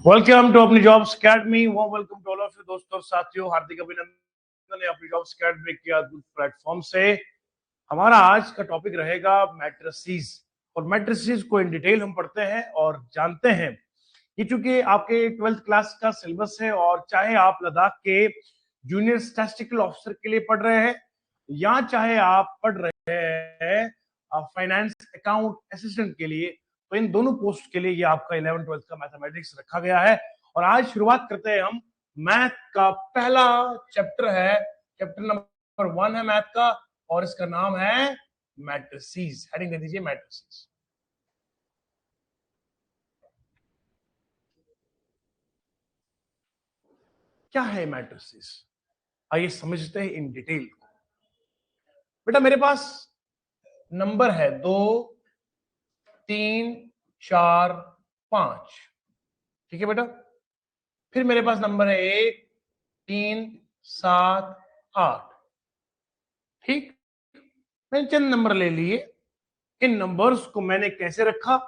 Welcome to अपनी jobs academy. वो welcome to all of you दोस्तों और साथियों, हार्दिक अभिनंदन है अपनी जॉब्स अकेडमी के अद्भुत प्लेटफॉर्म से। हमारा आज का टॉपिक रहेगा मैट्रिसेस, और मैट्रिसेस को इन डिटेल हम पढ़ते हैं और जानते हैं। ये चूंकि आपके 12th क्लास का सिलेबस है, और चाहे आप लद्दाख के जूनियर स्टैटिस्टिकल ऑफिसर के लिए पढ़ रहे हैं या चाहे आप पढ़ रहे हैं फाइनेंस अकाउंट असिस्टेंट के लिए, तो इन दोनों पोस्ट के लिए ये आपका 11th-12th का मैथमेटिक्स रखा गया है। और आज शुरुआत करते हैं हम मैथ का। पहला चैप्टर है, चैप्टर नंबर 1 है मैथ का, और इसका नाम है मैट्रिसेस। हेडिंग दे दीजिए मैट्रिसेस। क्या है मैट्रिसेस, आइए समझते हैं इन डिटेल। बेटा मेरे पास नंबर है 2, 3, 4, 5, ठीक है बेटा। फिर मेरे पास नंबर है 1, 3, 7, 8, ठीक। मैंने चंद नंबर ले लिए। इन नंबर्स को मैंने कैसे रखा?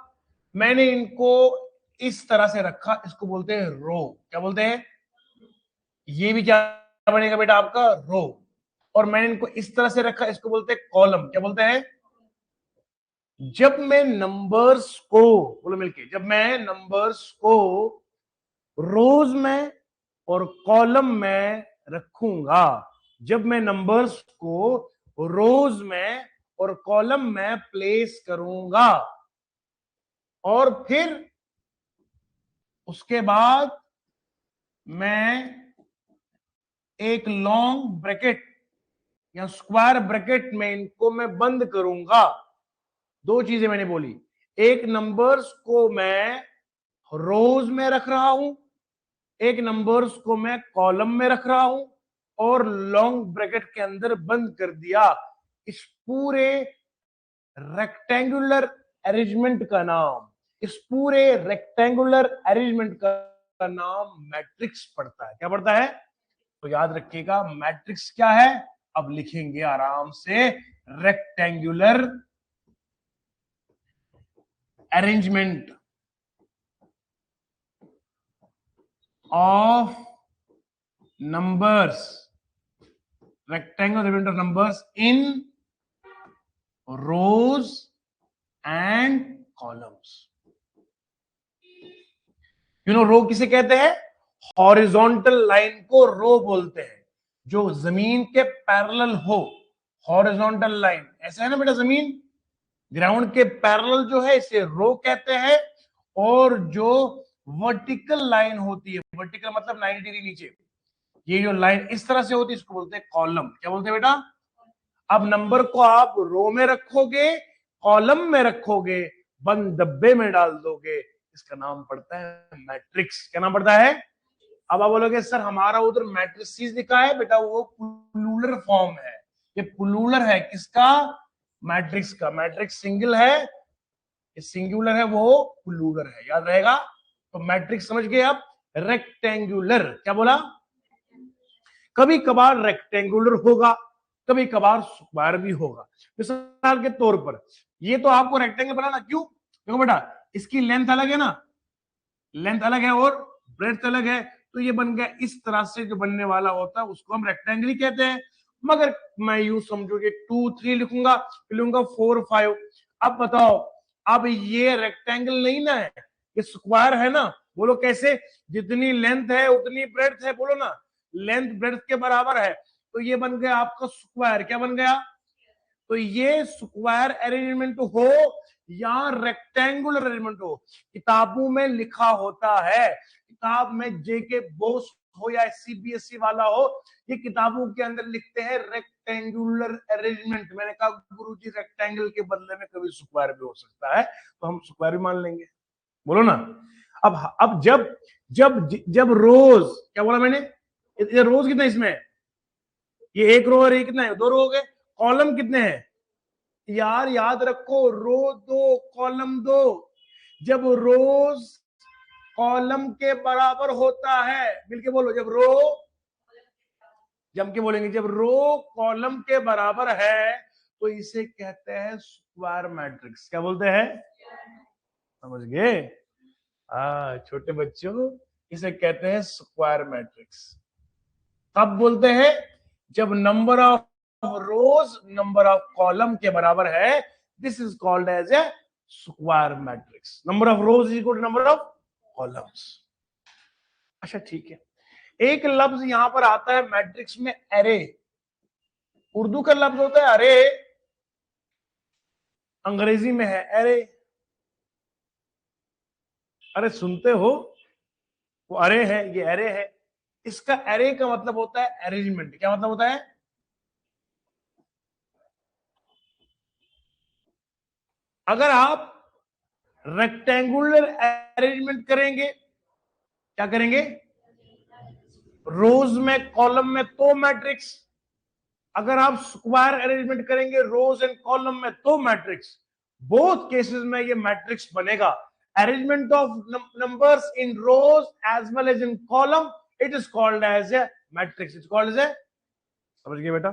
मैंने इनको इस तरह से रखा, इसको बोलते हैं रो। क्या बोलते हैं? ये भी क्या बनेगा बेटा? आपका रो। और मैंने इनको इस तरह से रखा, इसको बोलते हैं कॉलम। क्या बोलते हैं? जब मैं नंबर्स को, बोलो मिलके, जब मैं नंबर्स को रोज में और कॉलम में रखूंगा, जब मैं नंबर्स को रोज में और कॉलम में प्लेस करूंगा, और फिर उसके बाद मैं एक लॉन्ग ब्रैकेट या स्क्वायर ब्रैकेट में इनको मैं बंद करूंगा। दो चीजें मैंने बोली, एक नंबर्स को मैं रोज में रख रहा हूं, एक नंबर्स को मैं कॉलम में रख रहा हूं, और लॉन्ग ब्रैकेट के अंदर बंद कर दिया। इस पूरे रेक्टेंगुलर अरेंजमेंट का नाम, इस पूरे रेक्टेंगुलर अरेंजमेंट का नाम मैट्रिक्स पड़ता है। क्या पड़ता है? तो याद रखिएगा मैट्रिक्स क्या है। अब लिखेंगे आराम से, rectangular arrangement of numbers, rectangular arrangement of numbers in rows and columns। रो किसे कहते हैं? हॉरिजॉन्टल लाइन को रो बोलते हैं, जो जमीन के पैरेलल हो। हॉरिजॉन्टल लाइन ऐसा है ना बेटा, जमीन ग्राउंड के पैरेलल जो है इसे रो कहते हैं। और जो वर्टिकल लाइन होती है, वर्टिकल मतलब 90 डिग्री नीचे, ये जो लाइन इस तरह से होती है, इसको बोलते हैं कॉलम। क्या बोलते हैं बेटा? अब नंबर को आप रो में रखोगे, कॉलम में रखोगे, बंद डब्बे में डाल दोगे, इसका नाम पड़ता है मैट्रिक्स। क्या नाम पड़ता है? अब आप बोलोगे सर हमारा उधर मैट्रिसेस लिखा है। बेटा वो प्लूरल फॉर्म है, ये प्लूरल है किसका? मैट्रिक्स का। मैट्रिक्स सिंगल है, ये सिंगुलर है, वो प्लूरल है, याद रहेगा। तो मैट्रिक्स समझ गए आप? रेक्टेंगुलर, क्या बोला? कभी कभार रेक्टेंगुलर होगा, कभी कभार स्क्वायर भी होगा। मिसाल के तौर पर ये तो आपको रेक्टेंगल बनाना, क्यों? देखो बेटा, इसकी लेंथ अलग है ना, लेंथ अलग है और ब्रेड्थ अलग है, तो ये बन गया इस तरह से। जो बनने वाला होता है उसको हम रेक्टेंगल ही कहते हैं। मगर मैं यूं समझो कि 2, 3 लिखूंगा, फिर लूंगा 4, 5। अब बताओ, अब ये रेक्टेंगल नहीं ना है, ये स्क्वायर है ना। बोलो कैसे? जितनी लेंथ है उतनी ब्रेड्थ है, बोलो ना, लेंथ ब्रेड्थ के बराबर है, तो ये बन गया आपका स्क्वायर। क्या बन गया? तो ये स्क्वायर अरेंजमेंट हो या रेक्टेंगुलर अरेंजमेंट हो, किताबों में लिखा होता है। किताब में जेके बोस हो या सीबीएसई वाला हो, ये किताबों के अंदर लिखते हैं रेक्टेंगुलर अरेंजमेंट। मैंने कहा गुरुजी रेक्टेंगल के बदले में कभी स्क्वायर भी हो सकता है, तो हम स्क्वायर भी मान लेंगे, बोलो ना। अब जब जब जब रोज, क्या बोला मैंने? ये रोज कितना इसमें? ये एक रो और ये कितना है? 2 रो हो गए। कॉलम कितने हैं यार? याद रखो, रो 2 कॉलम 2। जब रोज कॉलम के बराबर होता है, मिलके बोलो, जब रो, जम के बोलेंगे, जब रो कॉलम के बराबर है तो इसे कहते हैं स्क्वायर मैट्रिक्स। क्या बोलते हैं? समझ गए? छोटे बच्चों, इसे कहते हैं स्क्वायर मैट्रिक्स। कब बोलते हैं? जब number of rows number of column के बराबर है, this is called as a square matrix. Number of rows is equal to number of columns. अच्छा ठीक है, एक लफ्ज यहां पर आता है मैट्रिक्स में, एरे। उर्दू का लफ्ज होता है अरे, अंग्रेजी में है एरे। अरे सुनते हो, वो अरे है, ये एरे है। इसका एरे का मतलब होता है अरेंजमेंट। क्या मतलब होता है? अगर आप रेक्टेंगुलर अरेंजमेंट करेंगे, क्या करेंगे? रोज में कॉलम में तो मैट्रिक्स। अगर आप स्क्वायर अरेंजमेंट करेंगे रोज एंड कॉलम में तो मैट्रिक्स। बोथ केसेस में ये मैट्रिक्स बनेगा। Arrangement of numbers in rows as well as in column, it is called as a matrix. It's called as a, समझ गए बेटा?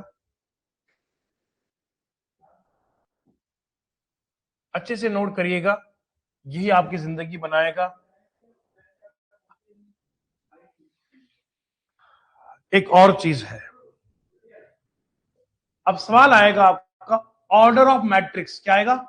अच्छे से नोट करिएगा, यही आपकी जिंदगी बनाएगा। एक और चीज है, अब सवाल आएगा आपका, ऑर्डर ऑफ मैट्रिक्स क्या आएगा?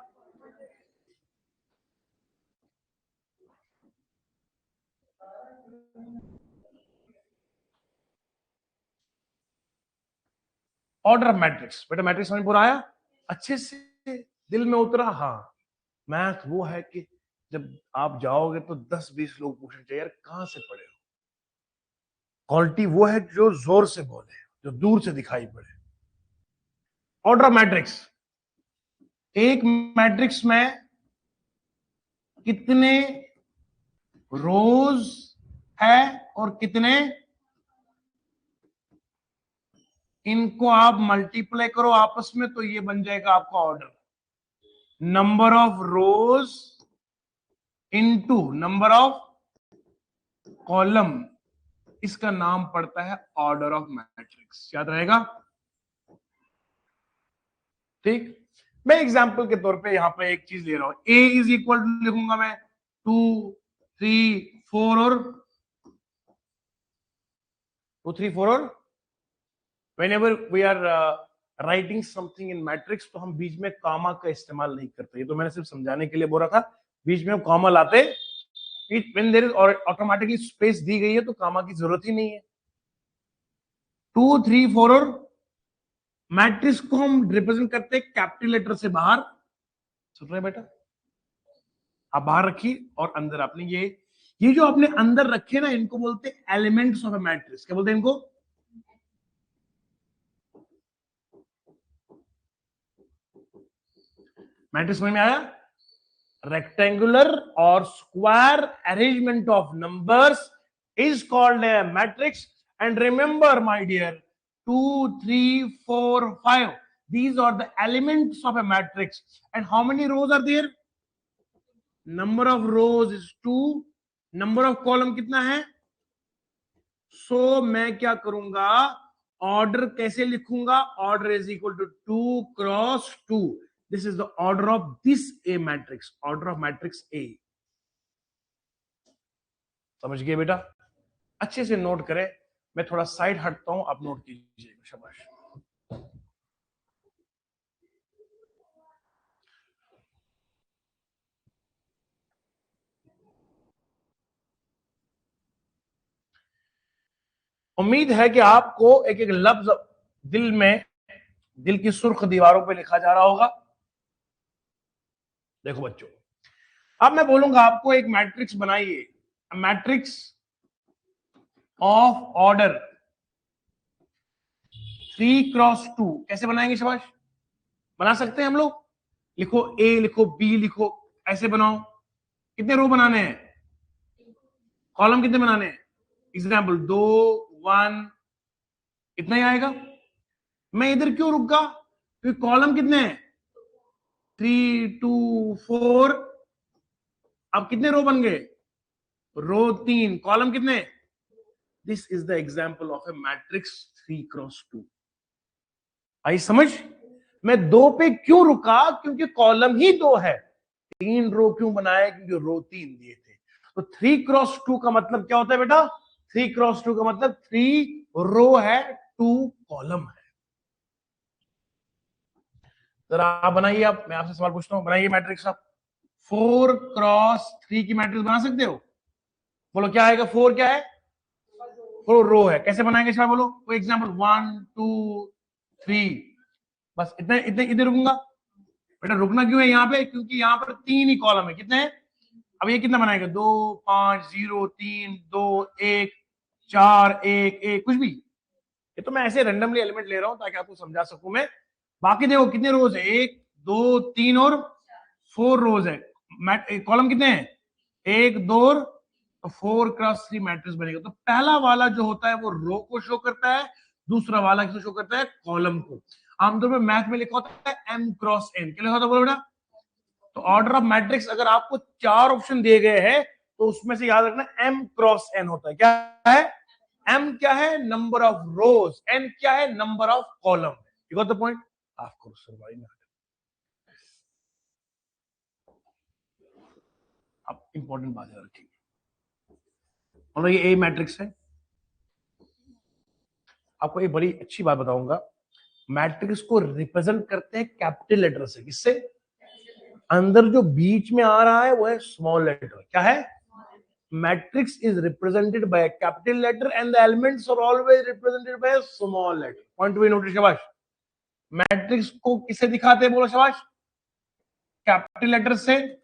Order of matrix. बेटा मैट्रिक्स समझ पूरा आया? अच्छे से दिल में उतरा? हाँ। मैथ वो है कि जब आप जाओगे तो 10-20 लोग पूछेंगे यार कहां से पढ़े हो। क्वालिटी वो है जो जोर से बोले, जो दूर से दिखाई पड़े। ऑर्डर ऑफ मैट्रिक्स, एक मैट्रिक्स में कितने रोज है और कितने, इनको आप मल्टीप्लाई करो आपस में तो ये बन जाएगा आपका order. Number of rose into number of column, इसका नाम पड़ता है ऑर्डर ऑफ मैट्रिक्स। याद रहेगा? ठीक। मैं एग्जांपल के तौर पे यहां पे एक चीज ले रहा हूं, ए इज इक्वल टू लिखूंगा मैं 2 3 4 और 2 3 4 और whenever we are writing something in matrix तो हम बीच में कॉमा का इस्तेमाल नहीं करते। ये तो मैंने सिर्फ समझाने के लिए बोला था, बीच में कॉमा लाते when there is automatically space दी गई है तो कॉमा की जरूरत ही नहीं है। 2 3 4 और मैट्रिक्स को हम रिप्रेजेंट करते हैं कैपिटल लेटर से बाहर। सुन रहे बेटा? आप बाहर रखिए और अंदर आपने ये जो आपने अंदर रखे ना, इनको बोलते हैं एलिमेंट्स ऑफ ए मैट्रिक्स। क्या बोलते हैं इनको? मैट्रिक्स समझ में आया? रेक्टेंगुलर और square arrangement of numbers is called a matrix. And remember my dear, 2 3 4 5, these are the elements of a matrix. And how many rows are there? Number of rows is 2, number of column कितना है? सो मैं क्या करूंगा, order कैसे लिखूंगा? Order is equal to 2 cross 2। This is the order of this a matrix, order of matrix A. समझ गए बेटा? अच्छे से नोट करें। मैं थोड़ा साइड हटता हूं, आप नोट कीजिएगा। शाबाश। उम्मीद है कि आपको एक एक लफ्ज दिल में, दिल की सुर्ख दीवारों पे लिखा जा रहा होगा। देखो बच्चों, अब मैं बोलूंगा आपको एक मैट्रिक्स बनाइए, मैट्रिक्स ऑफ ऑर्डर 3 क्रॉस 2। कैसे बनाएंगे? शाबाश, बना सकते हैं हम लोग। लिखो ए, लिखो बी, लिखो, ऐसे बनाओ। कितने रो बनाने हैं? कॉलम कितने बनाने हैं? एग्जाम्पल 2 1, इतना ही आएगा। मैं इधर क्यों रुक गया? क्योंकि कॉलम कितने हैं? 3 2 4। अब कितने रो बन गए? रो 3, कॉलम कितने? This is the example of A matrix 3 cross 2। आई समझ? मैं 2 पे क्यों रुका? क्योंकि कॉलम ही 2 है। 3 रो क्यों बनाए? क्योंकि रो 3 दिए थे। तो 3x2 का मतलब क्या होता है बेटा? 3x2 का मतलब 3 रो है, 2 कॉलम है। जरा आप बनाइए, आप, मैं आपसे सवाल पूछता हूं, बनाइए मैट्रिक्स आप। 4x3 की मैट्रिक्स बना सकते हो? बोलो क्या आएगा? 4 क्या है? 4 रो है। कैसे बनाएंगे इस बार बोलो कोई एग्जांपल? 1 2 3, बस इतने इतने इधर रुकूंगा। बेटा रुकना क्यों है यहाँ पे? क्योंकि यहाँ पर 3 ही कॉलम है। कितने हैं? अब ये कितना बनाएगा? 2 5 0 3 2 1 4 1 1 कुछ भी। ये तो मैं ऐसे रैंडमली एलिमेंट ले रहा हूं ताकि आपको समझा सकूं मैं। बाकी देखो कितने रोज है? 1 2 3 और 4 रोज है। कॉलम कितने हैं? 1 2, तो 4x3 मैट्रिक्स बनेगा। तो पहला वाला जो होता है वो रो को शो करता है, दूसरा वाला किसे शो करता है? कॉलम को। आमतौर पर मैथ में लिखा होता है m×n। क्या लिखा होता है बोलो बेटा? तो ऑर्डर ऑफ मैट्रिक्स अगर आपको 4 ऑप्शन दिए गए हैं तो उसमें से याद रखना m×n होता है। क्या है? m क्या है? Number of rose. n क्या है? Number of column. You got the point? Of course sir भाई। अब इंपॉर्टेंट बात है रखिए। और ये ए मैट्रिक्स है। आपको एक बड़ी अच्छी बात बताऊंगा, मैट्रिक्स को रिप्रेजेंट करते हैं कैपिटल लेटर से। किससे? अंदर जो बीच में आ रहा है वो है स्मॉल लेटर। क्या है? Matrix is represented by capital letter and the elements are always represented by small letter. Point to be noted. शाबाश। मैट्रिक्स को किससे दिखाते हैं? बोलो शाबाश। कैपिटल लेटर से।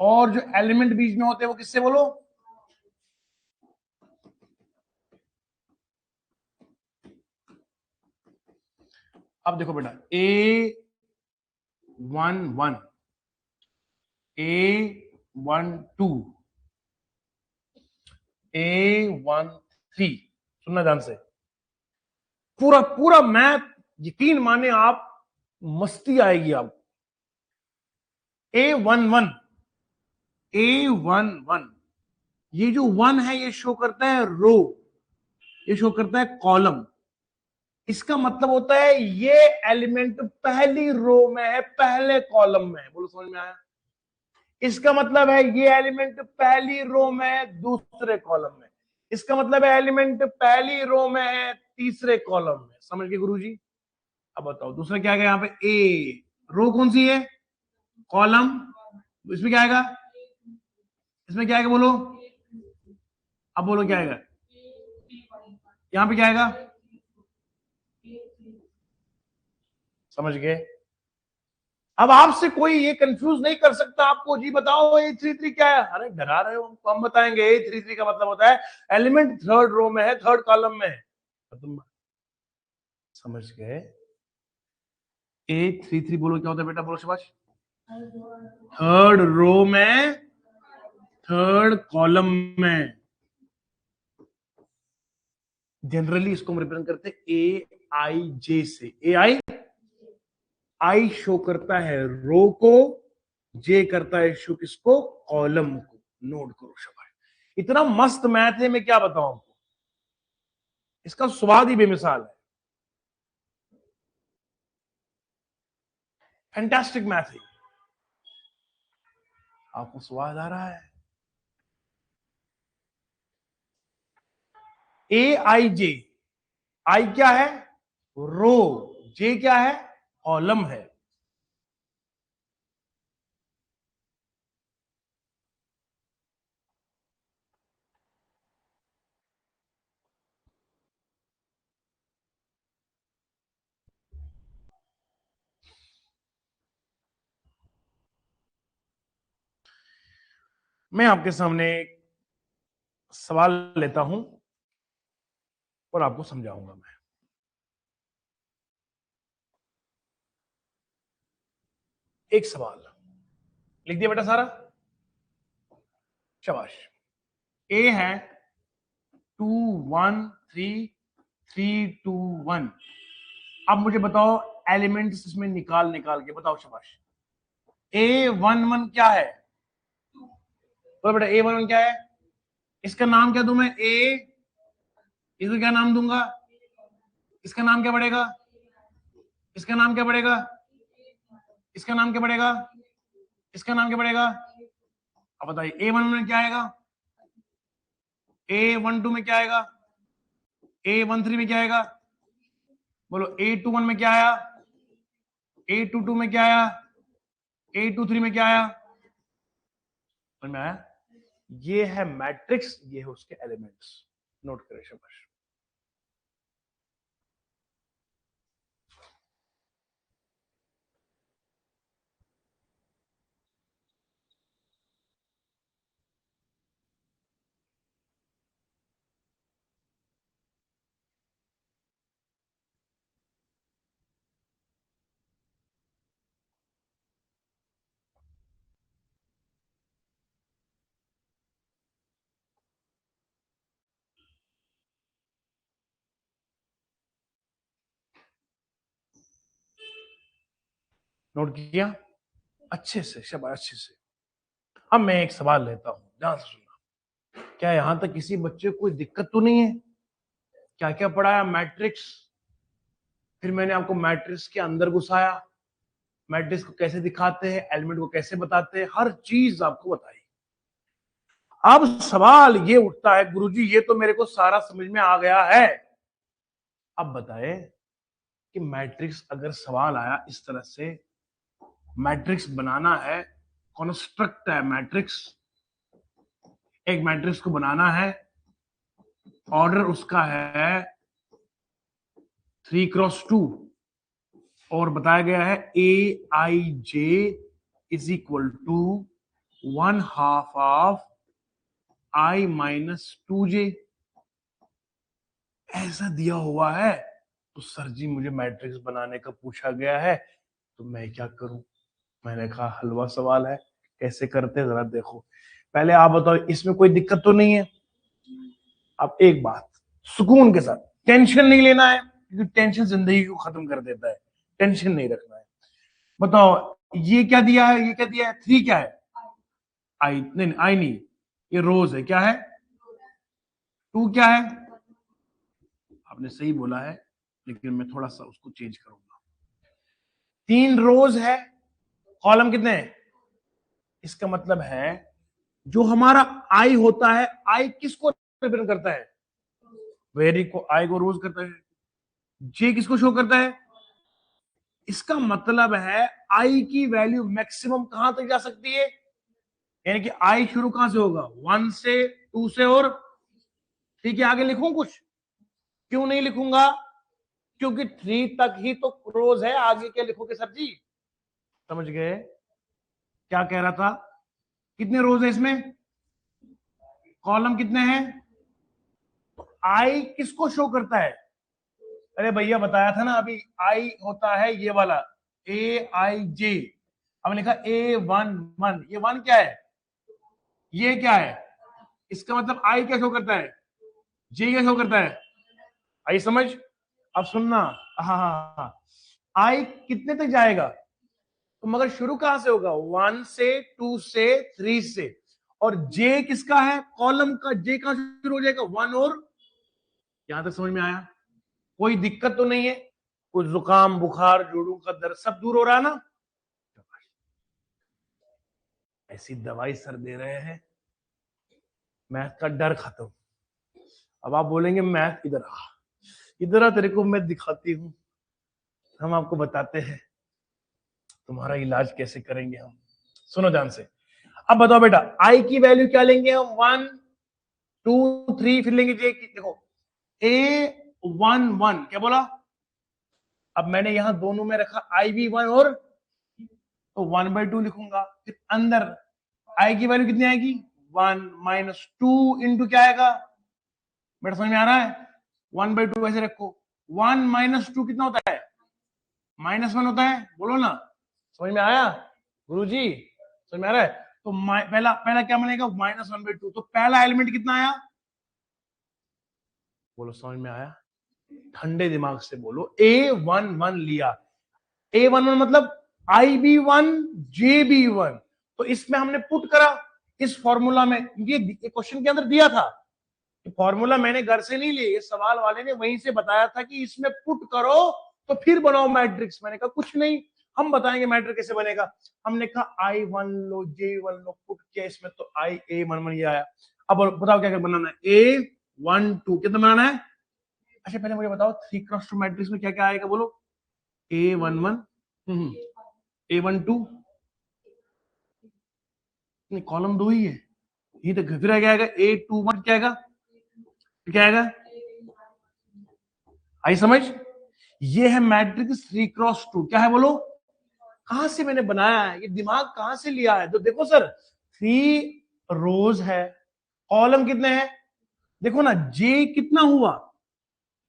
और जो एलिमेंट बीच में होते हैं वो किससे? बोलो। अब देखो बेटा, A11 A12 A13, सुनना ध्यान से। पूरा पूरा मैथ, यकीन माने आप, मस्ती आएगी आपको। A11 A11, ये जो 1 है ये शो करता है रो, ये शो करता है कॉलम। इसका मतलब होता है ये एलिमेंट पहली रो में है, पहले कॉलम में है। बोलो समझ में आया? इसका मतलब है ये एलिमेंट पहली रो में है, दूसरे कॉलम में। इसका मतलब है एलिमेंट पहली रो में है, तीसरे कॉलम में। समझ गए गुरुजी? अब बताओ दूसरा क्या है यहाँ पे? ए रो कौन सी है? कॉलम। इसमें क्या आएगा? इसमें क्या आएगा बोलो? अब बोलो क्या आएगा? यहाँ पे क्या आएगा? समझ गए? अब आपसे कोई ये कंफ्यूज नहीं कर सकता आपको। जी बताओ A33 क्या है? अरे डरा रहे हो हमको, हम बताएंगे। A33 का मतलब होता है एलिमेंट थर्ड रो में है, थर्ड कॉलम में है। तो तुम समझ गए? A33 बोलो क्या होता है बेटा? बोलो शाबाश। थर्ड रो में, थर्ड कॉलम में। जनरली इसको हम रिप्रेजेंट करते हैं AIJ से। आई शो करता है रो को, जे करता है शो किसको? कॉलम को। नोट करो शाबाश। इतना मस्त मैथ है, मैं क्या बताऊं आपको। इसका स्वाद ही बेमिसाल है। फैंटास्टिक मैथ है। आपको स्वाद आ रहा है? AIJ। आई क्या है? रो। जे क्या है? कॉलम है। मैं आपके सामने एक सवाल लेता हूं और आपको समझाऊंगा मैं। एक सवाल लिख दिया बेटा सारा? शाबाश। ए है 2 1 3 3 2 1। अब मुझे बताओ एलिमेंट्स इसमें निकाल निकाल के बताओ। शाबाश। A11 क्या है? बोलो बेटा A11 क्या है? इसका नाम क्या दूं मैं? इसको क्या नाम दूंगा? इसका नाम क्या पड़ेगा? इसका नाम क्या पड़ेगा? इसका नाम क्या पड़ेगा? इसका नाम क्या पड़ेगा? अब बताइए A11 में क्या आएगा, A12 में क्या आएगा, A13 में क्या आएगा, बोलो A21 में क्या आया, A22 में क्या आया, A23 में क्या आया, समझ में आया? ये है मैट्रिक्स, ये है उसके एलिमेंट्स, नोट करें शाबाश। नोट किया अच्छे से, शाबाश अच्छे से। अब मैं एक सवाल लेता हूं, ध्यान से सुनना। क्या यहां तक किसी बच्चे को कोई दिक्कत तो नहीं है? क्या क्या पढ़ाया, मैट्रिक्स, फिर मैंने आपको मैट्रिक्स के अंदर घुसाया, मैट्रिक्स को कैसे दिखाते हैं, एलिमेंट को कैसे बताते हैं, हर चीज आपको बताई। अब सवाल ये उठता है, गुरुजी ये तो मेरे को सारा समझ में आ गया है, अब बताए कि मैट्रिक्स अगर सवाल आया इस तरह से, मैट्रिक्स बनाना है, कॉन्स्ट्रक्ट है मैट्रिक्स, एक मैट्रिक्स को बनाना है, ऑर्डर उसका है 3x2 और बताया गया है Aij is equal to 1/2 of I minus 2j, ऐसा दिया हुआ है। तो सर जी मुझे मैट्रिक्स बनाने का पूछा गया है, तो मैं क्या करूं? मैंने कहा हलवा सवाल है, कैसे करते हैं जरा देखो। पहले आप बताओ इसमें कोई दिक्कत तो नहीं है? अब एक बात सुकून के साथ, टेंशन नहीं लेना है, क्योंकि टेंशन जिंदगी को खत्म कर देता है, टेंशन नहीं रखना है। बताओ ये क्या दिया है, ये क्या दिया है, 3 क्या है, आई नहीं, आई नहीं, ये रोज है, क्या है, 2 क्या है, आपने सही बोला है, लेकिन मैं थोड़ा सा उसको चेंज करूंगा। 3 रोज है, कॉलम कितने हैं? इसका मतलब है जो हमारा आई होता है, आई किसको रिप्रेजेंट करता है, वेरी को, आई को रोज करता है, जे किसको शो करता है, इसका मतलब है आई की वैल्यू मैक्सिमम कहां तक जा सकती है, यानी कि आई शुरू कहां से होगा, 1 से, 2 से, और ठीक है आगे लिखूं कुछ? क्यों नहीं लिखूंगा, क्योंकि 3 तक ही तो रोज है, आगे क्या लिखोगे सर जी? समझ गए क्या कह रहा था? कितने रोज है इसमें, कॉलम कितने हैं, तो आई किसको शो करता है, अरे भैया बताया था ना अभी, आई होता है ये वाला Aij, हमने लिखा A11, ये 1 क्या है, ये क्या है, इसका मतलब आई क्या शो करता है, जे क्या शो करता है, आई समझ? अब सुनना, हाँ हाँ हाँ, आई कितने तक जाएगा, तो मगर शुरू कहां से होगा, 1 से, 2 से, 3 से, और जे किसका है, कॉलम का, जे कहां से शुरू हो जाएगा, 1, और यहां तक समझ में आया? कोई दिक्कत तो नहीं है, कुछ जुकाम बुखार जोड़ों का दर्द सब दूर हो रहा है ना? ऐसी दवाई सर दे रहे हैं, मैथ का डर खत्म। अब आप बोलेंगे मैथ इधर आ, इधर आ, तेरे को मैं दिखाती हूं, हम आपको बताते हैं तुम्हारा इलाज कैसे करेंगे हम। सुनो ध्यान से, अब बताओ बेटा आई की वैल्यू क्या लेंगे हम, 1 2 3, फिर लेंगे जे की, देखो A11 क्या बोला, अब मैंने यहां दोनों में रखा IV1 और, तो 1/2 लिखूंगा, फिर अंदर आई की वैल्यू कितनी आएगी, 1 माइनस 2 इंटू क्या आएगा, बेटा समझ में आ रहा है, 1/2 ऐसे रखो, 1 माइनस 2 कितना होता है, -1 होता है, बोलो ना, समझ में आया गुरुजी, समझ में आ रहा है? तो पहला पहला क्या बनेगा, -1/2, तो पहला एलिमेंट कितना आया, बोलो समझ में आया? ठंडे दिमाग से बोलो, A11 लिया, A11 मतलब IB1 JB1, तो इसमें हमने पुट करा इस फॉर्मूला में, ये क्वेश्चन के अंदर दिया था, फॉर्मूला मैंने घर से नहीं लिया, ये सवाल वाले ने वहीं से बताया था कि इसमें पुट करो तो फिर बनाओ मैट्रिक्स, मैंने कहा कुछ नहीं, हम बताएंगे मैट्रिक्स कैसे बनेगा। हमने कहा I1 लो, J1 लो, पुट किया इसमें तो IA11 ये आया। अब बताओ क्या क्या बनाना है। A12 कितना बनाना है? अच्छा पहले मुझे बताओ 3x2 मैट्रिक्स में क्या क्या आएगा बोलो। A11 A12 नहीं, कॉलम 2 ही है ये तो। फिर क्या आएगा A21 क्या आएगा, क्या आएगा, आई समझ। ये है मैट्रिक्स 3x2। क्या है बोलो, कहां से मैंने बनाया है, ये दिमाग कहां से लिया है। तो देखो सर 3 रोज है, कॉलम कितने हैं देखो ना, जे कितना हुआ,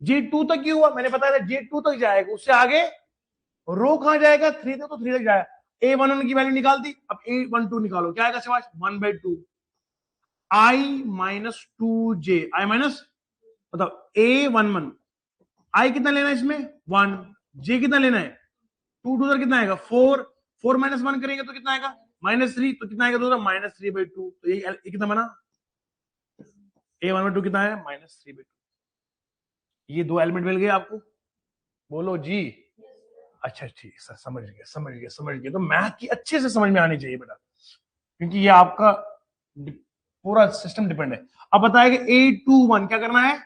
J2 तक ही हुआ, मैंने बताया था J2 तक जाएगा, उससे आगे रो कहां जाएगा, 3 तक, तो 3 तक जाएगा। A11 की वैल्यू निकाल दी, अब A12 निकालो, क्या आएगा शिवाश, 1/2 I-2J, I माइनस, बताओ A11 I कितना लेना है इसमें 1, J कितना लेना है 2, 2 कितना आएगा 4, 4 माइनस 1 करेंगे तो कितना आएगा -3, तो कितना आएगा दूसरा -3/2, तो ये कितना बना A1/2 कितना है -3/2। ये दो एलिमेंट मिल गए आपको, बोलो जी। अच्छा ठीक सर, समझ गया समझ गया समझ गया। तो मैथ की अच्छे से समझ में आनी चाहिए बेटा, क्योंकि ये आपका पूरा सिस्टम डिपेंड है। अब बताएगा A21 क्या करना है,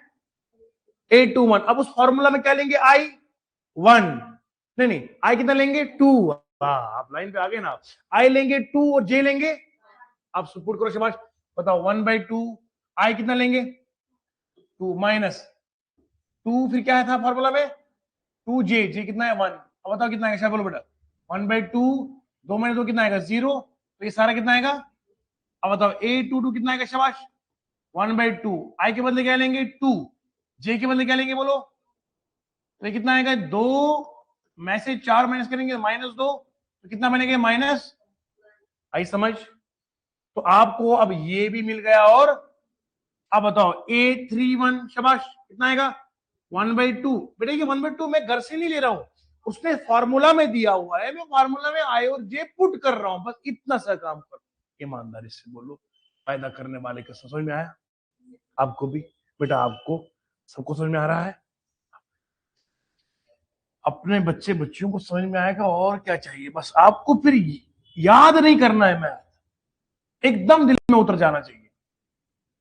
A21 अब उस फॉर्मूला में क्या लेंगे I1, नहीं नहीं I कितना लेंगे 2, आप लाइन पे आ गए ना, I लेंगे 2 और J लेंगे, आप सुपुट करो शाबाश। बताओ 1/2 I कितना लेंगे 2 माइनस 2, फिर क्या था फॉर्मूला में 2J, J कितना है 1। अब बताओ कितना आएगा बोलो बेटा 1/2, 2 माइनस 2 कितना आएगा 0, तो ये सारा कितना आएगा। अब बताओ A22 कितना आएगा शाबाश 1/2, I के बदले क्या लेंगे 2, J के बदले क्या लेंगे बोलो, तो ये कितना आएगा 2 में से 4 माइनस करेंगे -2, तो कितना बनेगा माइनस, आई समझ। तो आपको अब ये भी मिल गया, और अब बताओ A31 शाबाश कितना आएगा 1/2। बेटा ये 1/2 मैं घर से नहीं ले रहा हूं, उसने फॉर्मूला में दिया हुआ है, मैं फॉर्मूला में I और J पुट कर रहा हूं, बस इतना सा काम कर। ईमानदारी से बोलो, फायदा करने वाले का समझ में आया आपको भी बेटा, आपको सबको समझ में आ रहा है, अपने बच्चे बच्चियों को समझ में आएगा, और क्या चाहिए। बस आपको फिर याद नहीं करना है, मैथ एकदम दिल में उतर जाना चाहिए।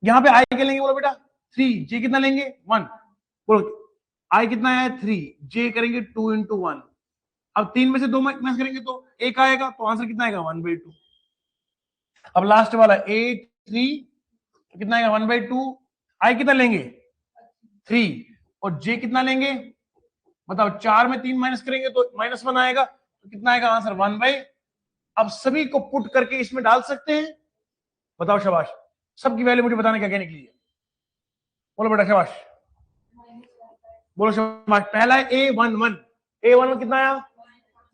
यहां पे आई के लेंगे बोलो बेटा 3, जे कितना लेंगे 1, बोलो आई कितना है 3, जे करेंगे 2 × 1। अब 3 में से 2 माइनस करेंगे तो 1 आएगा, तो आंसर कितना आएगा 1/2। अब लास्ट वाला A3 कितना आएगा 1/2, आई कितना लेंगे 3, और जे कितना लेंगे बताओ, 4 में 3 माइनस करेंगे तो -1 आएगा, तो कितना आएगा आंसर 1/। अब सभी को पुट करके इसमें डाल सकते हैं, बताओ शाबाश। सबकी वैल्यू मुझे बताने क्या क्या निकली है, बोलो बेटा शाबाश, बोलो शाबाश। पहला है A11, A11 कितना आया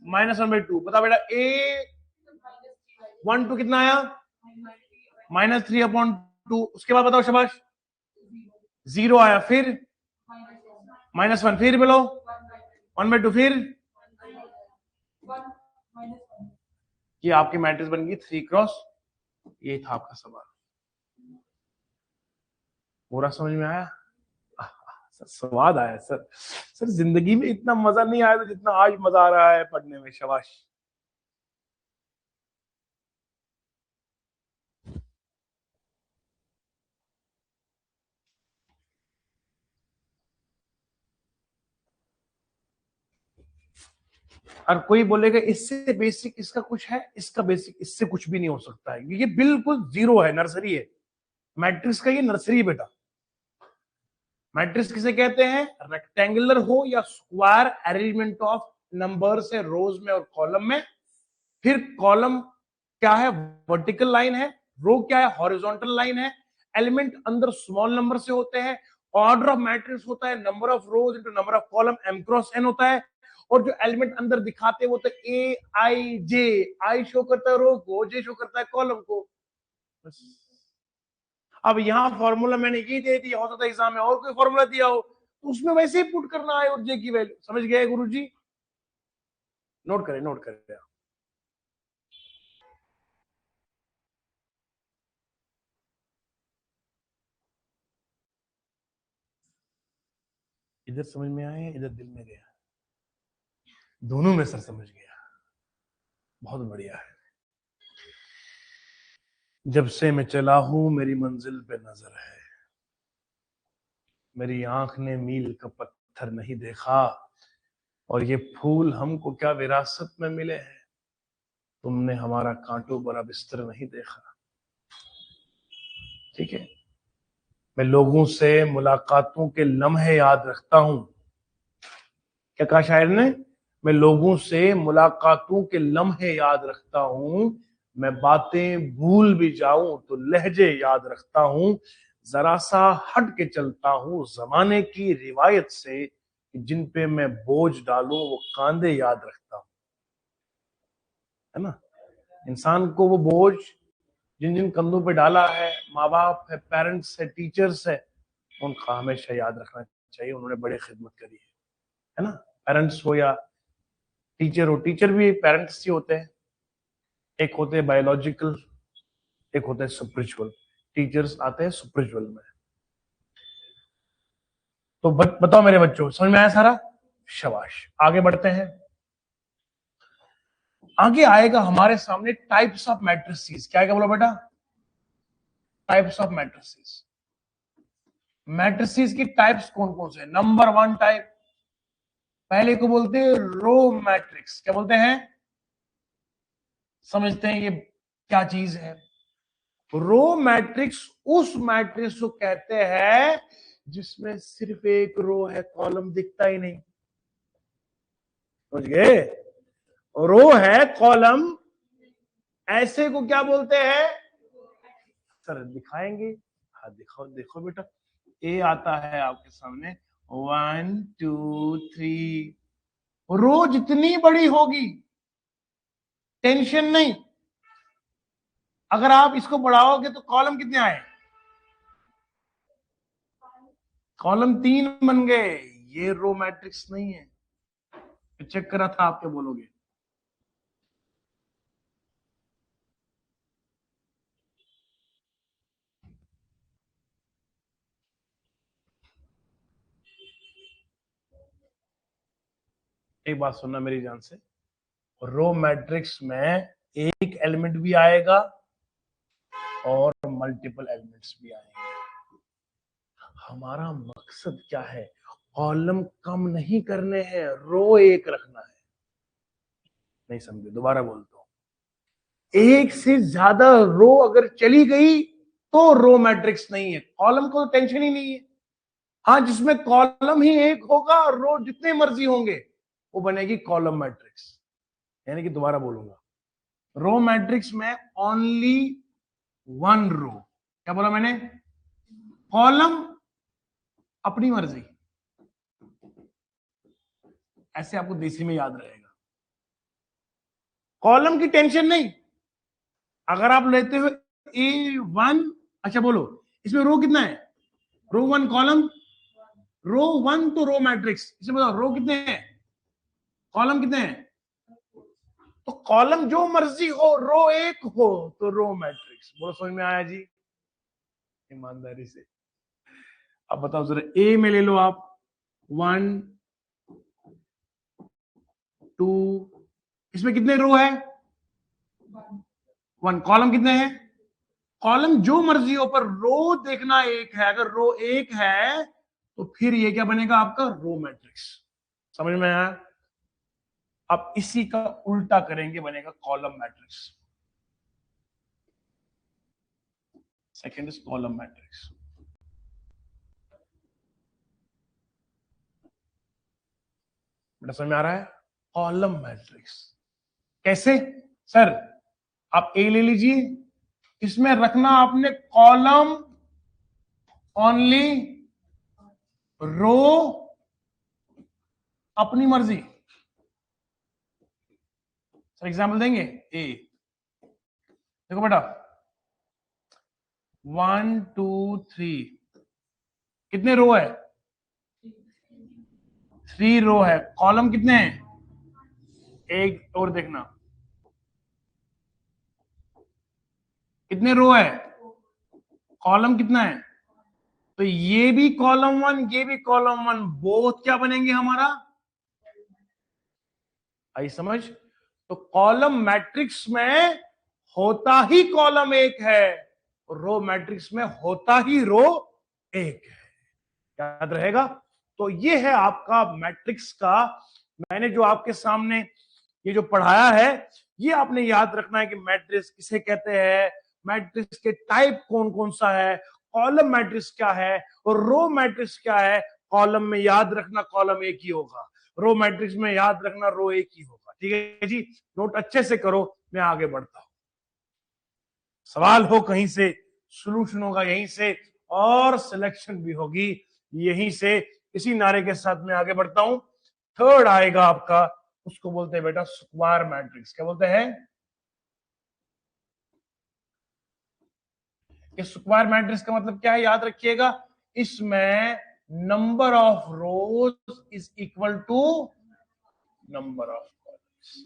-1/2। बता बेटा A12 कितना आया -3/2। उसके बाद बताओ शाबाश 0 आया, फिर -1, फिर बोलो 1/2, फिर ये आपकी मैट्रिक्स बन गई 3x। ये था आपका सवाल, पूरा समझ में आया सर, स्वाद आया सर। सर जिंदगी में इतना मजा नहीं आया था जितना आज मजा आ रहा है पढ़ने में, शाबाश। और कोई बोलेगा इससे बेसिक इसका कुछ है, इसका बेसिक इससे कुछ भी नहीं हो सकता है, ये बिल्कुल जीरो है, नर्सरी है मैट्रिक्स का, ये नर्सरी बेटा। मैट्रिक्स किसे कहते हैं, रेक्टेंगुलर हो या स्क्वायर अरेंजमेंट ऑफ नंबर्स है रोज में और कॉलम में। फिर कॉलम क्या है, वर्टिकल लाइन है, रो क्या है, हॉरिजॉन्टल लाइन है। एलिमेंट अंदर स्मॉल नंबर से होते हैं। ऑर्डर ऑफ मैट्रिक्स होता है number of rose into number of column, m×n होता है। और जो एलिमेंट अंदर दिखाते हैं वो तो A I J, I show करता है रो को, जे शो करता है कॉलम को। बस। अब यहाँ फॉर्मूला मैंने ये दे दिया, हो सकता है एग्जाम में और कोई फॉर्मूला दिया हो, तो उसमें वैसे ही पुट करना है, और जे की वैल्यू। समझ गए गुरु जी, नोट करें नोट करें। इधर समझ में आया, इधर दिल में गया, दोनों में सर समझ गया। बहुत बढ़िया है। जब से मैं चला हूं मेरी मंजिल पे नजर है, मेरी आंख ने मील का पत्थर नहीं देखा, और ये फूल हमको क्या विरासत में मिले हैं, तुमने हमारा कांटों भरा बिस्तर नहीं देखा। ठीक है। मैं लोगों से मुलाकातों के लम्हे याद रखता हूं। क्या कहा शायर ने? मैं लोगों से मुलाकातों के लम्हे याद रखता हूं, मैं बातें भूल भी जाऊं तो लहजे याद रखता हूं, जरा सा हट के चलता हूं जमाने की रिवायत से, जिन पे मैं बोझ डालूं वो कांधे याद रखता हूं। है ना? इंसान को वो बोझ जिन जिन कंधों पे डाला है, माँ बाप है, पेरेंट्स है, टीचर्स है, उनका हमेशा याद रखना चाहिए। उन्होंने बड़ी खिदमत करी है ना? पेरेंट्स हो या टीचर हो, टीचर भी पेरेंट्स ही होते हैं। एक होते हैं बायोलॉजिकल, एक होते हैं स्पिरिचुअल। टीचर्स आते हैं स्पिरिचुअल में। तो बताओ मेरे बच्चों, समझ में आया सारा? शाबाश। आगे बढ़ते हैं। आगे आएगा हमारे सामने टाइप्स ऑफ मैट्रिसेस। क्या आएगा बोलो बेटा? Types of matrices. मैट्रिसेस की टाइप्स कौन कौन से? नंबर 1 टाइप, पहले को बोलते हैं रो मैट्रिक्स। क्या बोलते हैं? समझते हैं ये क्या चीज है? रो मैट्रिक्स उस मैट्रिक्स को कहते हैं जिसमें सिर्फ एक रो है, कॉलम दिखता ही नहीं। समझ गए? रो है, कॉलम, ऐसे को क्या बोलते हैं? सर दिखाएंगे? हाँ दिखाओ, देखो बेटा। ए आता है आपके सामने, 1 2 3। रो जितनी बड़ी होगी टेंशन नहीं, अगर आप इसको बढ़ाओगे तो कॉलम कितने आए? कॉलम 3 बन गए। ये रो मैट्रिक्स नहीं है। चेक करा था, आप क्या बोलोगे? एक बात सुनना मेरी जान से, रो मैट्रिक्स में एक एलिमेंट भी आएगा और मल्टीपल एलिमेंट्स भी आएंगे। हमारा मकसद क्या है? कॉलम कम नहीं करने हैं, रो एक रखना है। नहीं समझे? दोबारा बोलता हूं, एक से ज्यादा रो अगर चली गई तो रो मैट्रिक्स नहीं है। कॉलम को तो टेंशन ही नहीं है। हाँ, जिसमें कॉलम ही एक होगा और रो जितने मर्जी होंगे, वो बनेगी कॉलम मैट्रिक्स। यानी कि दोबारा बोलूंगा, रो मैट्रिक्स में ओनली 1 रो। क्या बोला मैंने? कॉलम अपनी मर्जी। ऐसे आपको देसी में याद रहेगा। कॉलम की टेंशन नहीं। अगर आप लेते हो A1, अच्छा बोलो इसमें रो कितना है? रो 1 कॉलम, रो 1 तो रो मैट्रिक्स। इसे बताओ रो कितने हैं, कॉलम कितने हैं? तो कॉलम जो मर्जी हो, रो एक हो तो रो मैट्रिक्स। बोलो समझ में आया जी? ईमानदारी से अब बताओ जरा, ए में ले लो आप, 1 2, इसमें कितने रो है? 1। कॉलम कितने हैं? कॉलम जो मर्जी हो, पर रो देखना एक है। अगर रो एक है तो फिर ये क्या बनेगा आपका? Row matrix. समझ में आया? अब इसी का उल्टा करेंगे, बनेगा column matrix. Second is column matrix. बेटा समझ में आ रहा है? कॉलम मैट्रिक्स कैसे? सर आप ए ले लीजिए, इसमें रखना आपने कॉलम ओनली, रो अपनी मर्जी। सर एग्जाम्पल देंगे? ए देखो बेटा, 1 2 3, कितने रो है? 3 रो है। कॉलम कितने हैं? एक और देखना, कितने रो है? कॉलम कितना है? तो ये भी कॉलम 1, ये भी कॉलम 1, बोथ क्या बनेंगे हमारा? आई समझ? तो कॉलम मैट्रिक्स में होता ही कॉलम एक है, रो मैट्रिक्स में होता ही रो एक है। याद रहेगा। तो ये है आपका मैट्रिक्स का, मैंने जो आपके सामने ये जो पढ़ाया है, ये आपने याद रखना है कि मैट्रिक्स किसे कहते हैं, मैट्रिक्स के टाइप कौन कौन सा है, कॉलम मैट्रिक्स क्या है और रो मैट्रिक्स क्या है। कॉलम में याद रखना कॉलम एक ही होगा, रो मैट्रिक्स में याद रखना रो एक ही होगा। ठीक है जी, नोट अच्छे से करो, मैं आगे बढ़ता हूं। सवाल हो कहीं से, सॉल्यूशन होगा यहीं से, और सिलेक्शन भी होगी यहीं से। इसी नारे के साथ मैं आगे बढ़ता हूं। थर्ड आएगा आपका, उसको बोलते हैं बेटा स्क्वायर मैट्रिक्स। क्या बोलते हैं? स्क्वायर मैट्रिक्स का मतलब क्या है, याद रखिएगा, इसमें number of rows is equal to number of columns.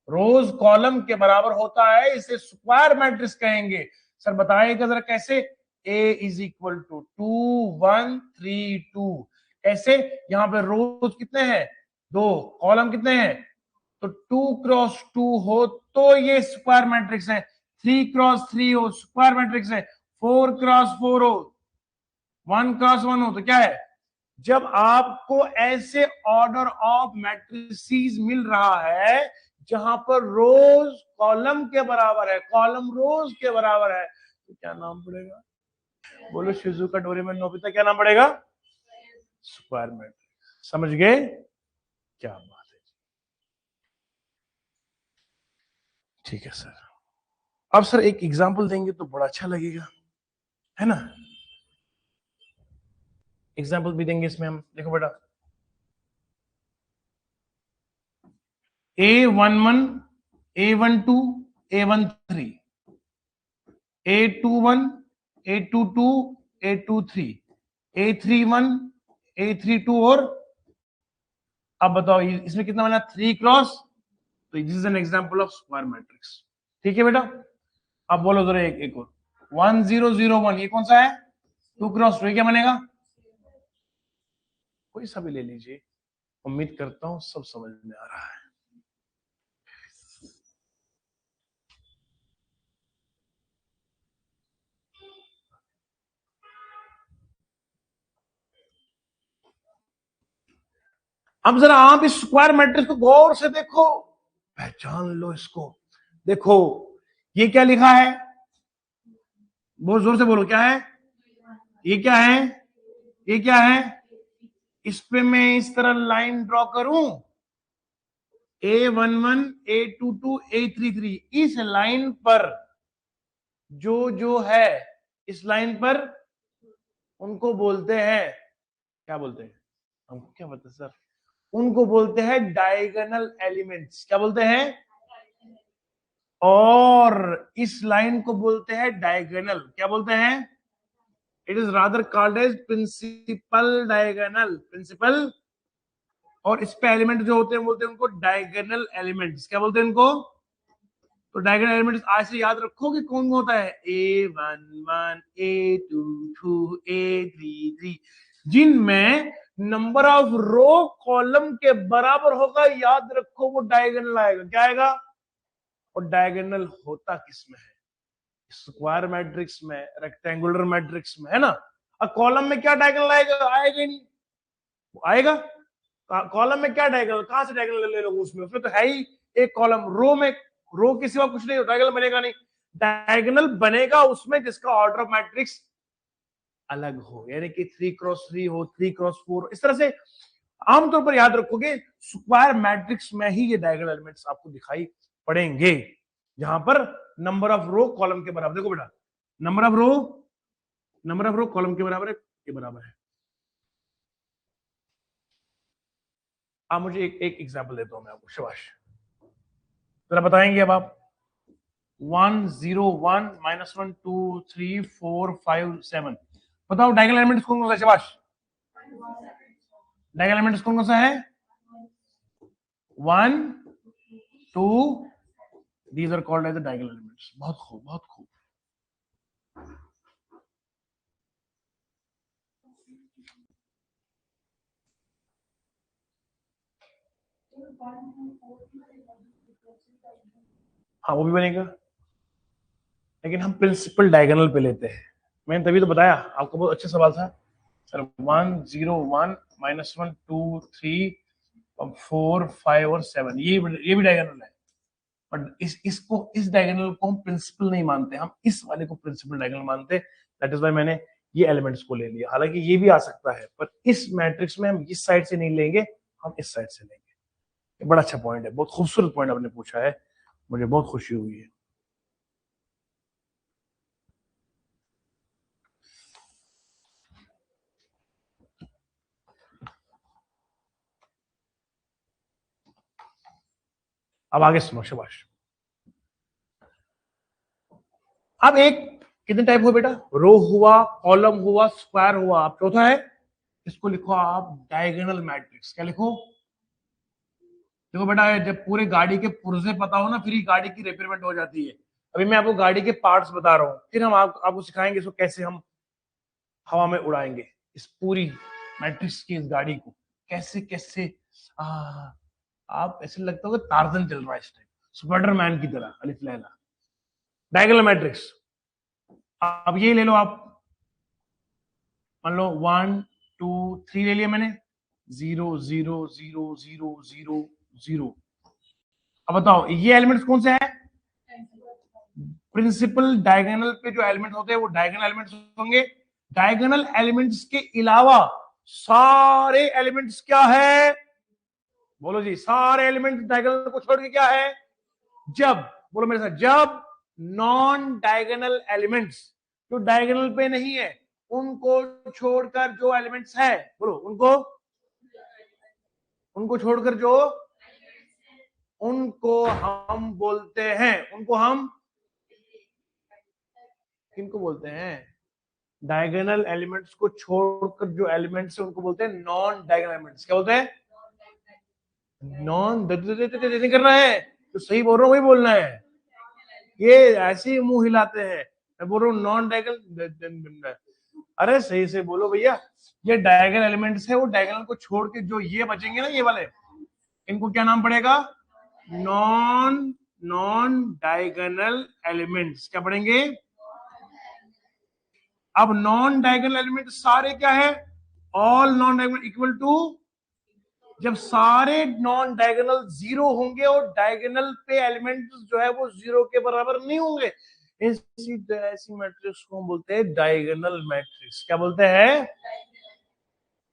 Rows column के बराबर होता है, इसे स्क्वायर मैट्रिक्स कहेंगे। सर बताइएगा जरा कैसे। ए इज इक्वल टू 2 1 3 2। कैसे? यहाँ पे रोज कितने हैं? 2, कॉलम कितने हैं? तो 2 क्रॉस 2 हो तो ये स्क्वायर मैट्रिक्स है, 3 क्रॉस 3 हो स्क्वायर मैट्रिक्स है, 4 क्रॉस 4 हो, 1 क्रॉस 1 हो तो क्या है। जब आपको ऐसे ऑर्डर ऑफ मैट्रिसेस मिल रहा है जहां पर रोज कॉलम के बराबर है, कॉलम रोज के बराबर है, तो क्या नाम पड़ेगा? बोलो शिजुका, डोरेमोन, नोबिता, क्या नाम पड़ेगा? Square matrix. समझ गए? क्या बात है। ठीक है सर। अब सर एक एग्जांपल देंगे तो बड़ा अच्छा लगेगा, है ना। एग्जांपल भी देंगे इसमें हम। देखो बेटा, A11 A12 A13, A21 A22 A23, A31 A32 और अब बताओ इसमें कितना बना? 3 क्रॉस। तो this is an example of square matrix. ठीक है बेटा। अब बोलो जरा एक और, 1001, ये कौन सा है? 2 क्रॉस 2, क्या बनेगा? कोई सा भी ले लीजिए, उम्मीद करता हूं सब समझ में आ रहा है। अब जरा आप इस स्क्वायर मैट्रिक्स को गौर से देखो, पहचान लो इसको। देखो ये क्या लिखा है, बहुत जोर से बोलो, क्या है ये? क्या है ये? क्या है? इस पे मैं इस तरह लाइन ड्रॉ करूं, A11 A22 A33, इस लाइन पर जो है, इस लाइन पर उनको बोलते हैं, क्या बोलते हैं? हमको क्या पता सर। उनको बोलते हैं डायगोनल एलिमेंट्स। क्या बोलते हैं? और इस लाइन को बोलते हैं डायगोनल। क्या बोलते हैं? It is rather called as principal diagonal, principal. और इस पे एलिमेंट जो होते हैं बोलते हैं उनको डायगोनल एलिमेंट्स। क्या बोलते हैं इनको? तो डायगोनल एलिमेंट्स आज से याद रखो कि कौन होता है, A11 A22 A33, जिनमें नंबर ऑफ रो कॉलम के बराबर होगा, याद रखो वो डायगोनल आएगा। क्या आएगा? और डायगोनल होता किसमें है? स्क्वायर मैट्रिक्स में, रेक्टेंगुलर मैट्रिक्स में, है ना। अब कॉलम में क्या डायगोनल आएगा? आएगा ही नहीं। आएगा कॉलम में क्या डायगोनल, कहां से डायगोनल ले लोगे? उसमें उसमें तो है ही एक कॉलम। रो में रो के सिवा कुछ नहीं, डायगोनल बनेगा नहीं। डायगोनल बनेगा उसमें जिसका ऑर्डर ऑफ मैट्रिक्स अलग हो, यानी कि 3 क्रॉस 3 हो, 3 क्रॉस 4, इस तरह से आमतौर पर याद रखोगे। स्क्वायर मैट्रिक्स में ही ये डायगोनल एलिमेंट्स आपको दिखाई पड़ेंगे, जहां पर नंबर ऑफ रो कॉलम के बराबर। देखो बेटा, नंबर ऑफ रो कॉलम के बराबर है, के बराबर है। आप मुझे एक एग्जाम्पल देता हूं मैं आपको, शाबाश। जरा बताएंगे अब आप। 1 0 1 -1 2 3 4 5 7, बताओ डायगोनल एलिमेंट्स कौन कौन सा? शाबाश। डायगोनल एलिमेंट्स कौन कौन सा है? 1 2, these are called as the diagonal elements. बहुत खूब, बहुत खूब। हाँ वो भी बनेगा, लेकिन हम प्रिंसिपल डायगोनल पे लेते हैं। मैंने तभी तो बताया आपको, बहुत अच्छा सवाल था सर। 1 0 1 -1 2 3 4 5 और 7, ये भी डायगोनल है, बट इस डायगोनल को हम प्रिंसिपल नहीं मानते, हम इस वाले को प्रिंसिपल डायगोनल मानते। दैट इज व्हाई मैंने ये एलिमेंट्स को ले लिया। हालांकि ये भी आ सकता है, पर इस मैट्रिक्स में हम इस साइड से नहीं लेंगे, हम इस साइड से लेंगे। ये बड़ा अच्छा पॉइंट है, बहुत खूबसूरत पॉइंट आपने पूछा है, मुझे बहुत खुशी हुई है। अब आगे सुनो, शाबाश। अब एक कितने टाइप हुआ बेटा? रो हुआ, कॉलम हुआ, स्क्वायर हुआ, अब चौथा है, इसको लिखो आप डायगोनल मैट्रिक्स। क्या लिखो? देखो बेटा, जब पूरे गाड़ी के पुर्जे पता हो ना, फिर ही गाड़ी की रिपेयरमेंट हो जाती है। अभी मैं आपको गाड़ी के पार्ट्स बता रहा हूँ, फिर हम आपको सिखाएंगे इसको कैसे हम हवा में उड़ाएंगे, इस पूरी मैट्रिक्स की इस गाड़ी को कैसे कैसे। आ, आप ऐसे लगता होगा टार्जन चल रहा है इस टाइम, स्पाइडरमैन की तरह, अलिफ लैला। डायगोनल मैट्रिक्स, अब ये ले लो आप, मान लो 1 2 3 ले लिया मैंने, 0 0 0 0 0 0। अब बताओ ये एलिमेंट्स कौन से हैं? प्रिंसिपल डायगोनल पे जो एलिमेंट होते हैं वो डायगोनल एलिमेंट्स होंगे। डायगोनल एलिमेंट्स के अलावा सारे एलिमेंट्स क्या है? बोलो जी, सारे एलिमेंट्स डायगोनल को छोड़ के क्या है? जब, बोलो मेरे साथ, जब नॉन डायगोनल एलिमेंट्स जो डायगोनल पे नहीं है उनको छोड़कर जो एलिमेंट्स है, बोलो उनको छोड़कर जो, उनको हम बोलते हैं, उनको हम किनको बोलते हैं? डायगोनल एलिमेंट्स को छोड़कर जो एलिमेंट्स है उनको बोलते हैं नॉन डायगोनल एलिमेंट्स। क्या बोलते हैं? नॉन, नहीं करना है तो सही बोल रहा हूँ, वही बोलना है। ये ऐसे ही मुंह हिलाते हैं, मैं बोल रहा हूँ नॉन डायगोनल। अरे सही से बोलो भैया, ये डायगोनल एलिमेंट्स है, वो डायगोनल को छोड़ के जो ये बचेंगे ना, ये वाले, इनको क्या नाम पड़ेगा? Non non diagonal elements. क्या पढ़ेंगे? अब नॉन डायगोनल एलिमेंट सारे क्या है? All non diagonal equal to, जब सारे नॉन डायगोनल जीरो होंगे और डायगोनल पे एलिमेंट जो है वो जीरो के बराबर नहीं होंगे, ऐसी मैट्रिक्स को हम बोलते हैं डायगोनल मैट्रिक्स। क्या बोलते हैं?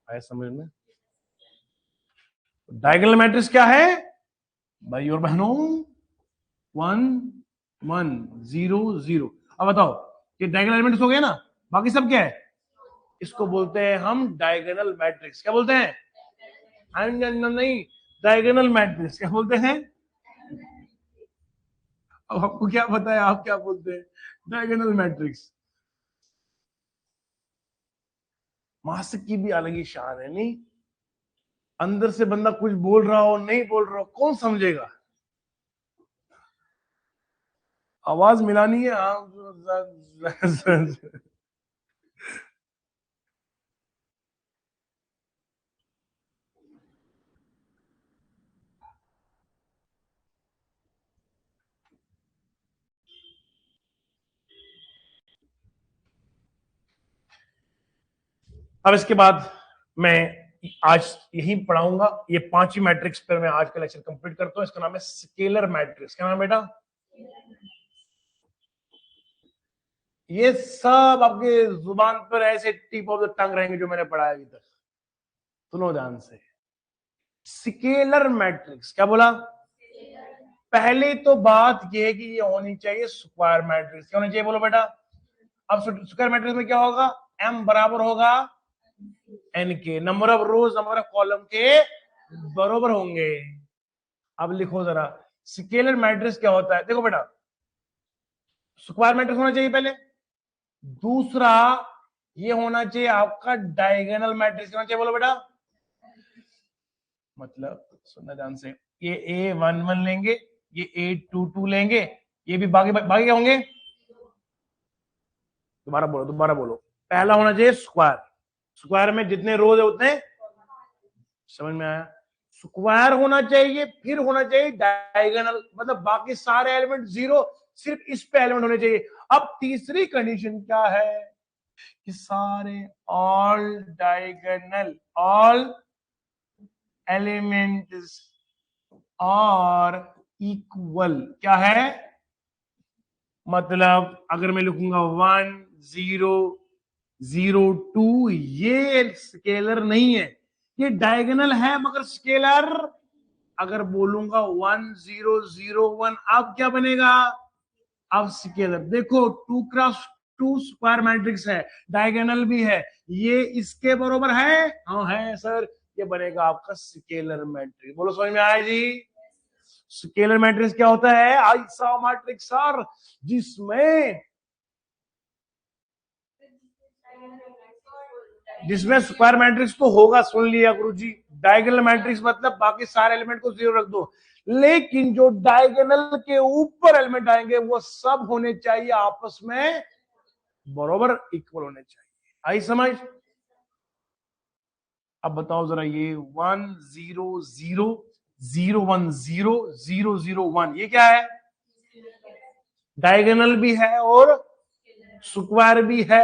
आया समझ में? डायगोनल मैट्रिक्स क्या है भाई और बहनों? 1 1 0 0। अब बताओ, ये डायगोनल एलिमेंट्स हो गए ना, बाकी सब क्या है? इसको बोलते हैं हम डायगोनल मैट्रिक्स। क्या बोलते हैं? नहीं, डायगोनल मैट्रिक्स। क्या बोलते हैं? अब आपको क्या पता है, आप क्या बोलते हैं? Diagonal matrix. मासिक की भी अलग ही शान है, नहीं? अंदर से बंदा कुछ बोल रहा हो नहीं बोल रहा हो, कौन समझेगा? आवाज मिलानी है। अब इसके बाद मैं आज यही पढ़ाऊंगा, ये 5 मैट्रिक्स पर मैं आज का लेक्चर कंप्लीट करता हूं। इसका नाम है स्केलर मैट्रिक्स। क्या नाम बेटा? ये सब आपके जुबान पर ऐसे टिप ऑफ द टंग रहेंगे जो मैंने पढ़ाया अभी तक। सुनो ध्यान से, स्केलर मैट्रिक्स। क्या बोला? पहले तो बात यह है कि ये होनी चाहिए स्क्वायर मैट्रिक्स। क्या होनी चाहिए बोलो बेटा? अब स्क्वायर मैट्रिक्स में क्या होगा? m बराबर होगा n के, number of rows number of column के बराबर होंगे। अब लिखो जरा, स्केलर मैट्रिक्स क्या होता है? देखो बेटा, स्क्वायर मैट्रिक्स होना चाहिए पहले, दूसरा ये होना चाहिए आपका डायगोनल मैट्रिक्स होना चाहिए। बोलो बेटा, मतलब सुनना ध्यान से, ये A11 लेंगे, ये A22 लेंगे, ये भी बाकी बाकी क्या होंगे? दोबारा बोलो। पहला होना चाहिए स्क्वायर, स्क्वायर में जितने रोज है उतने, समझ में आया? स्क्वायर होना चाहिए, फिर होना चाहिए डायगोनल, मतलब बाकी सारे एलिमेंट जीरो, सिर्फ इस पे एलिमेंट होने चाहिए। अब तीसरी कंडीशन क्या है कि सारे ऑल डायगोनल, ऑल एलिमेंट्स और इक्वल। क्या है मतलब, अगर मैं लिखूंगा 1 0 0 2, ये स्केलर नहीं है, ये डायगोनल है मगर स्केलर। अगर बोलूंगा 1 0 0 1, अब क्या बनेगा, अब स्केलर। देखो 2x2 स्क्वायर मैट्रिक्स है, डायगोनल भी है, ये इसके बराबर है, हाँ है सर, ये बनेगा आपका स्केलर मैट्रिक्स। बोलो समझ में आया जी। स्केलर मैट्रिक्स क्या होता है, ऐसा मैट्रिक्स सर जिसमें स्क्वायर मैट्रिक्स तो होगा, सुन लिया गुरुजी। डायगोनल मैट्रिक्स मतलब बाकी सारे एलिमेंट को जीरो रख दो, लेकिन जो डायगोनल के ऊपर एलिमेंट आएंगे वो सब होने चाहिए आपस में बराबर इक्वल होने चाहिए। आई समझ। अब बताओ जरा, ये 1 0 0 0 1 0 0 0 1, ये क्या है, डायगोनल भी है और स्क्वायर भी है,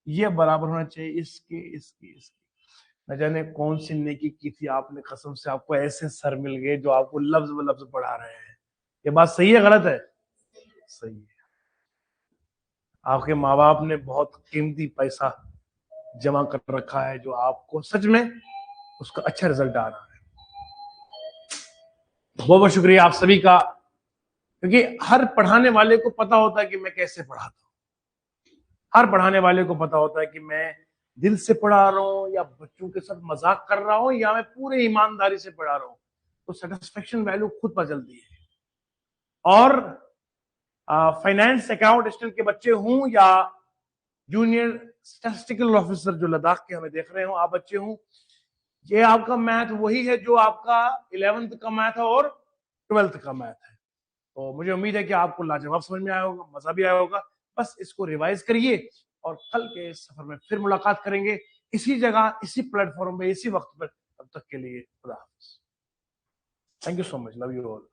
ये बराबर होना चाहिए इसके इसके इसके। न जाने कौन सी नेकी की थी आपने, कसम से आपको ऐसे सर मिल गए जो आपको लफ्ज ब लफ्ज पढ़ा रहे हैं। ये बात सही है गलत है, सही है। आपके माँ बाप ने बहुत कीमती पैसा जमा कर रखा है, जो आपको सच में उसका अच्छा रिजल्ट आ रहा है। बहुत बहुत शुक्रिया आप सभी का, क्योंकि हर पढ़ाने वाले को पता होता है कि मैं कैसे पढ़ाता हूँ। हर पढ़ाने वाले को पता होता है कि मैं दिल से पढ़ा रहा हूँ या बच्चों के साथ मजाक कर रहा हूँ या मैं पूरे ईमानदारी से पढ़ा रहा हूँ। तो सेटिस्फेक्शन वैल्यू खुद पता चलती है। और फाइनेंस अकाउंट असिस्टेंट के बच्चे हों या जूनियर स्टैटिस्टिकल ऑफिसर जो लद्दाख के हमें देख रहे हो आप बच्चे हों, ये आपका मैथ वही है जो आपका 11th का मैथ है और 12th का मैथ है। तो मुझे उम्मीद है कि आपको लाजवाब समझ में आया होगा, मजा भी आया होगा। बस इसको रिवाइज करिए और कल के सफर में फिर मुलाकात करेंगे, इसी जगह, इसी प्लेटफॉर्म पे, इसी वक्त पर। तब तक के लिए खुदा हाफिज। Thank you so much, love you all.